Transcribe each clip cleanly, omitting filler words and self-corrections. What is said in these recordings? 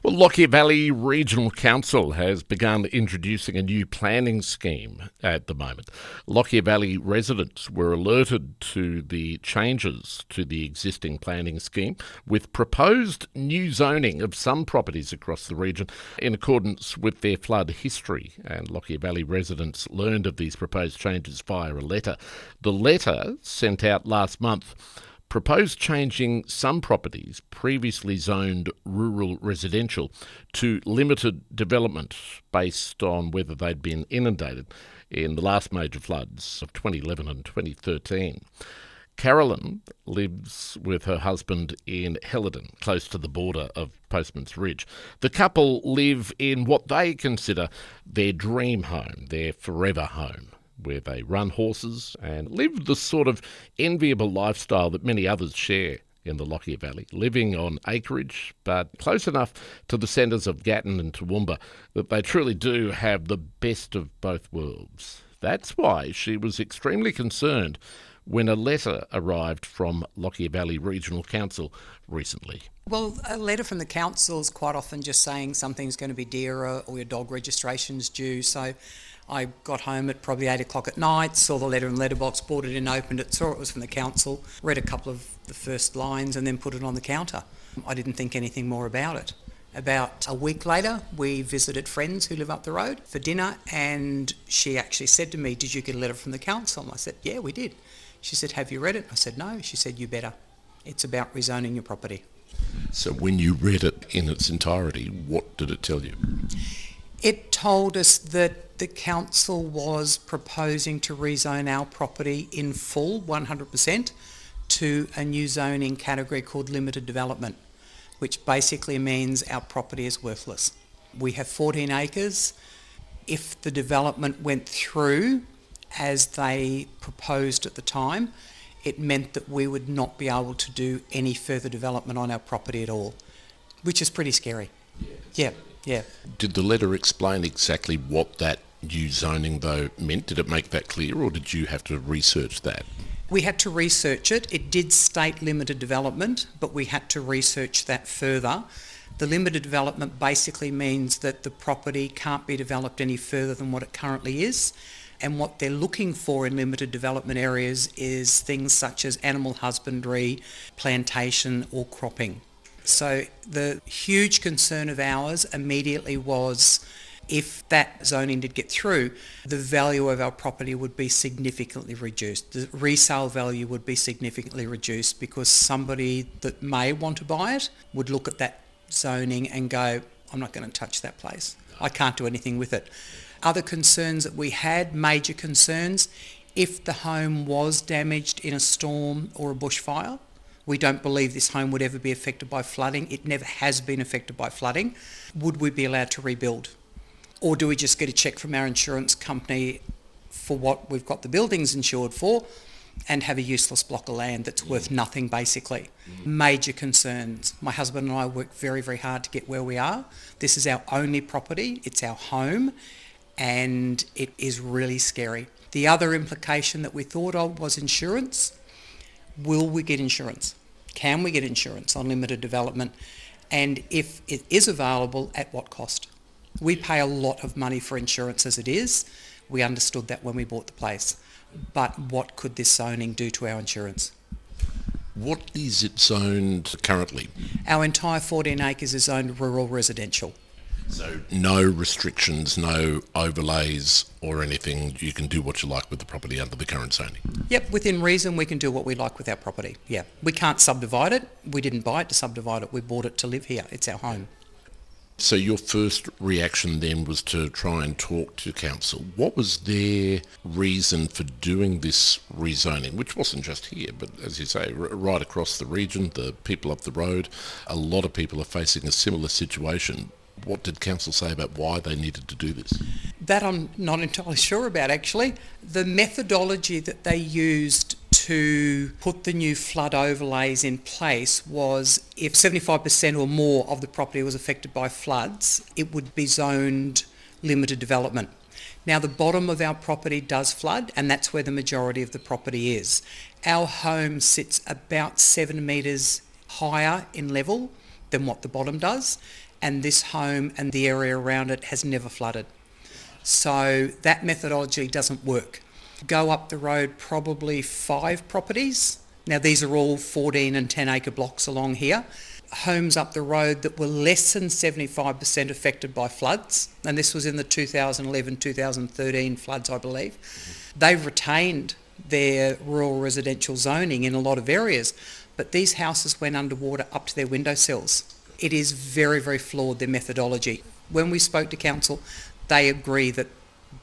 Well, Lockyer Valley Regional Council has begun introducing a new planning scheme at the moment. Lockyer Valley residents were alerted to the changes to the existing planning scheme with proposed new zoning of some properties across the region in accordance with their flood history. And Lockyer Valley residents learned of these proposed changes via a letter. The letter, sent out last month, proposed changing some properties previously zoned rural residential to limited development based on whether they'd been inundated in the last major floods of 2011 and 2013. Carolyn lives with her husband in Helidon, close to the border of Postman's Ridge. The couple live in what they consider their dream home, their forever home, where they run horses and live the sort of enviable lifestyle that many others share in the Lockyer Valley, living on acreage but close enough to the centres of Gatton and Toowoomba that they truly do have the best of both worlds. That's why she was extremely concerned when a letter arrived from Lockyer Valley Regional Council recently. Well, a letter from the council is quite often just saying something's going to be dearer or your dog registration's due. So I got home at probably 8 o'clock at night, saw the letter in letterbox, brought it in, opened it, saw it was from the council, read a couple of the first lines and then put it on the counter. I didn't think anything more about it. About a week later, we visited friends who live up the road for dinner, and she actually said to me, "Did you get a letter from the council?" And I said, "Yeah, we did." She said, "Have you read it?" I said, "No." She said, "You better. It's about rezoning your property." So when you read it in its entirety, what did it tell you? It told us that the council was proposing to rezone our property in full, 100%, to a new zoning category called limited development, which basically means our property is worthless. We have 14 acres. If the development went through as they proposed at the time, it meant that we would not be able to do any further development on our property at all, which is pretty scary. Yeah. Did the letter explain exactly what that new zoning, though, meant? Did it make that clear, or did you have to research that? We had to research it. It did state limited development, but we had to research that further. The limited development basically means that the property can't be developed any further than what it currently is. And what they're looking for in limited development areas is things such as animal husbandry, plantation or cropping. So the huge concern of ours immediately was, if that zoning did get through, the value of our property would be significantly reduced. The resale value would be significantly reduced because somebody that may want to buy it would look at that zoning and go, "I'm not going to touch that place. I can't do anything with it." Other concerns that we had, major concerns, if the home was damaged in a storm or a bushfire, we don't believe this home would ever be affected by flooding. It never has been affected by flooding. Would we be allowed to rebuild? Or do we just get a cheque from our insurance company for what we've got the buildings insured for and have a useless block of land that's worth nothing, basically? Major concerns. My husband and I worked very, very hard to get where we are. This is our only property. It's our home. And it is really scary. The other implication that we thought of was insurance. Will we get insurance? Can we get insurance on limited development? And if it is available, at what cost? We pay a lot of money for insurance as it is. We understood that when we bought the place. But what could this zoning do to our insurance? What is it zoned currently? Our entire 14 acres is zoned rural residential. So no restrictions, no overlays or anything. You can do what you like with the property under the current zoning. Yep, within reason we can do what we like with our property. Yeah, we can't subdivide it. We didn't buy it to subdivide it. We bought it to live here. It's our home. So your first reaction then was to try and talk to council. What was their reason for doing this rezoning, which wasn't just here, but as you say, right across the region, the people up the road, a lot of people are facing a similar situation. What did council say about why they needed to do this? That I'm not entirely sure about, actually. The methodology that they used to put the new flood overlays in place was, if 75% or more of the property was affected by floods, it would be zoned limited development. Now, the bottom of our property does flood, and that's where the majority of the property is. Our home sits about 7 metres higher in level than what the bottom does, and this home and the area around it has never flooded. So that methodology doesn't work. Go up the road probably 5 properties. Now these are all 14 and 10 acre blocks along here. Homes up the road that were less than 75% affected by floods, and this was in the 2011-2013 floods, I believe. They've retained their rural residential zoning in a lot of areas, but these houses went underwater up to their windowsills. It is very, very flawed, their methodology. When we spoke to council, they agree that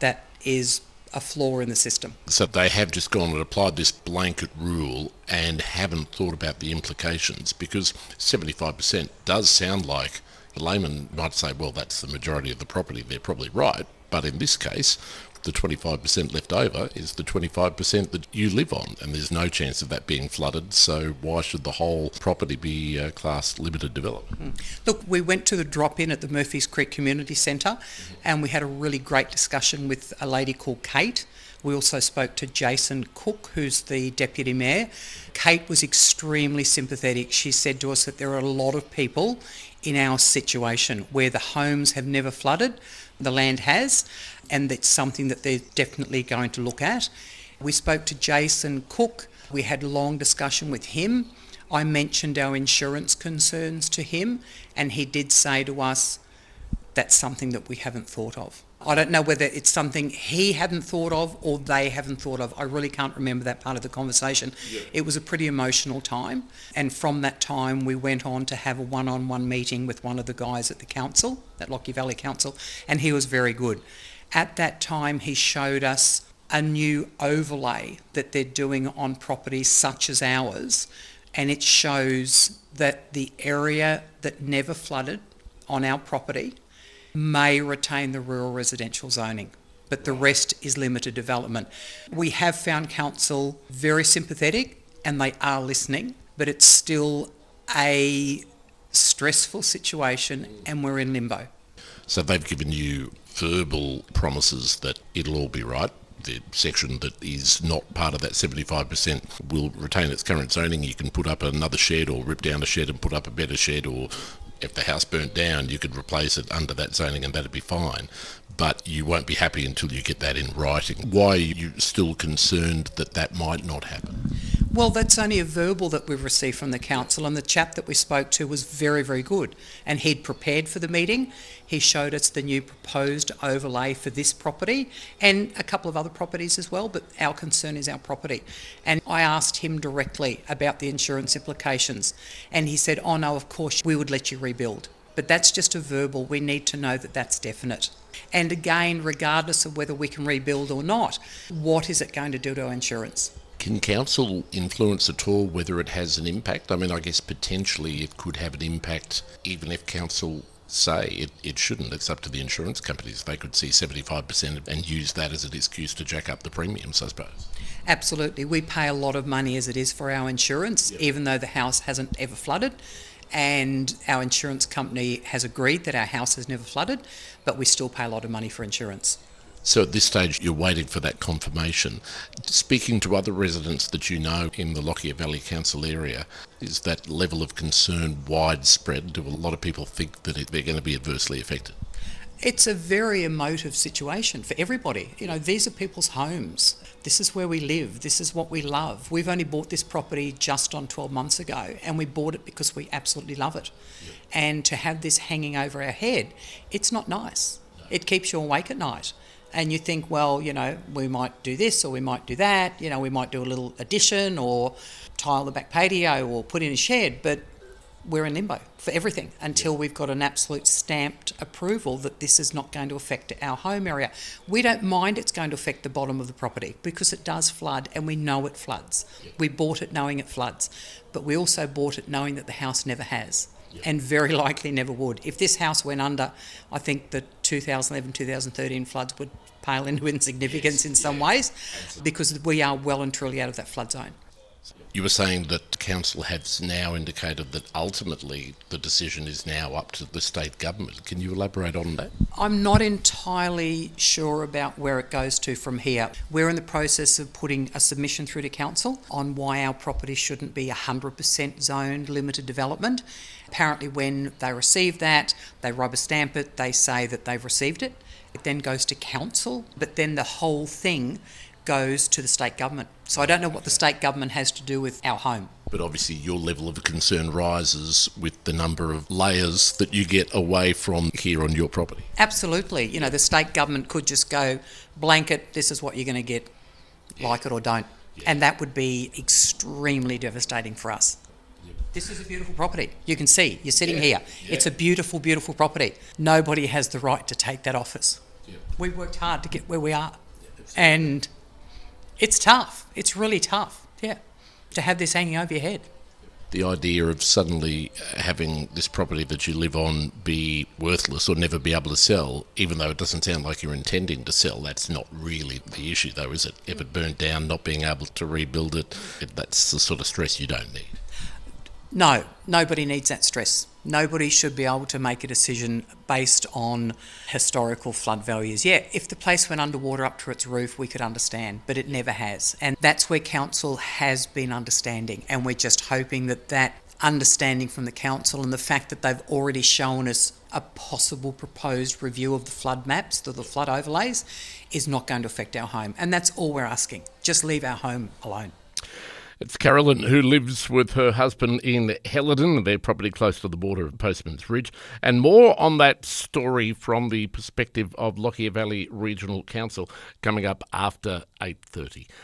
that is a flaw in the system. So they have just gone and applied this blanket rule and haven't thought about the implications, because 75% does sound like the layman might say, well, that's the majority of the property, they're probably right. But in this case, the 25% left over is the 25% that you live on, and there's no chance of that being flooded, so why should the whole property be classed limited development? Look, we went to the drop-in at the Murphy's Creek Community Centre, and we had a really great discussion with a lady called Kate. We also spoke to Jason Cook, who's the Deputy Mayor. Kate was extremely sympathetic. She said to us that there are a lot of people in our situation where the homes have never flooded, the land has, and it's something that they're definitely going to look at. We spoke to Jason Cook. We had a long discussion with him. I mentioned our insurance concerns to him, and he did say to us, that's something that we haven't thought of. I don't know whether it's something he hadn't thought of or they haven't thought of. I really can't remember that part of the conversation. Yeah. It was a pretty emotional time, and from that time we went on to have a one-on-one meeting with one of the guys at the council, at Lockyer Valley Council, and he was very good. At that time he showed us a new overlay that they're doing on properties such as ours, and it shows that the area that never flooded on our property may retain the rural residential zoning, but the rest is limited development. We have found council very sympathetic and they are listening, but it's still a stressful situation and we're in limbo. So they've given you verbal promises that it'll all be right. The section that is not part of that 75% will retain its current zoning. You can put up another shed or rip down a shed and put up a better shed, or if the house burnt down, you could replace it under that zoning and that'd be fine. But you won't be happy until you get that in writing. Why are you still concerned that that might not happen? Well, that's only a verbal that we've received from the council, and the chap that we spoke to was very, very good. And he'd prepared for the meeting. He showed us the new proposed overlay for this property and a couple of other properties as well, but our concern is our property. And I asked him directly about the insurance implications, and he said, oh no, of course we would let you rebuild. But that's just a verbal. We need to know that that's definite. And again, regardless of whether we can rebuild or not, what is it going to do to our insurance? Can council influence at all whether it has an impact? I mean, I guess potentially it could have an impact even if council say it shouldn't. It's up to the insurance companies. They could see 75% and use that as an excuse to jack up the premiums, I suppose. Absolutely. We pay a lot of money as it is for our insurance, even though the house hasn't ever flooded. And our insurance company has agreed that our house has never flooded, but we still pay a lot of money for insurance. So at this stage, you're waiting for that confirmation. Speaking to other residents that you know in the Lockyer Valley Council area, is that level of concern widespread? Do a lot of people think that they're going to be adversely affected? It's a very emotive situation for everybody. You know, these are people's homes. This is where we live. This is what we love. We've only bought this property just on 12 months ago, and we bought it because we absolutely love it. Yep. And to have this hanging over our head, it's not nice. No. It keeps you awake at night. And you think, well, you know, we might do this or we might do that. You know, we might do a little addition or tile the back patio or put in a shed, but we're in limbo for everything until we've got an absolute stamped approval that this is not going to affect our home area. We don't mind it's going to affect the bottom of the property because it does flood and we know it floods. Yep. We bought it knowing it floods, but we also bought it knowing that the house never has. Yep. And very likely never would. If this house went under, I think the 2011-2013 floods would pale into insignificance in some ways, because we are well and truly out of that flood zone. You were saying that council has now indicated that ultimately the decision is now up to the state government. Can you elaborate on that? I'm not entirely sure about where it goes to from here. We're in the process of putting a submission through to council on why our property shouldn't be 100% zoned limited development. Apparently when they receive that, they rubber stamp it, they say that they've received it. It then goes to council, but then the whole thing goes to the state government. So I don't know what the state government has to do with our home. But obviously your level of concern rises with the number of layers that you get away from here on your property. Absolutely. You know, the state government could just go blanket, this is what you're going to get, like it or don't. And that would be extremely devastating for us. This is a beautiful property. You can see, you're sitting here. It's a beautiful, beautiful property. Nobody has the right to take that off us. We worked hard to get where we are. And it's tough. It's really tough, to have this hanging over your head. The idea of suddenly having this property that you live on be worthless or never be able to sell, even though it doesn't sound like you're intending to sell, that's not really the issue though, is it? If it burned down, not being able to rebuild it, that's the sort of stress you don't need. No, nobody needs that stress. Nobody should be able to make a decision based on historical flood values. Yeah, if the place went underwater up to its roof, we could understand, but it never has. And that's where council has been understanding. And we're just hoping that that understanding from the council and the fact that they've already shown us a possible proposed review of the flood maps, the flood overlays, is not going to affect our home. And that's all we're asking. Just leave our home alone. It's Carolyn, who lives with her husband in Helidon, their property close to the border of Postman's Ridge. And more on that story from the perspective of Lockyer Valley Regional Council coming up after 8:30.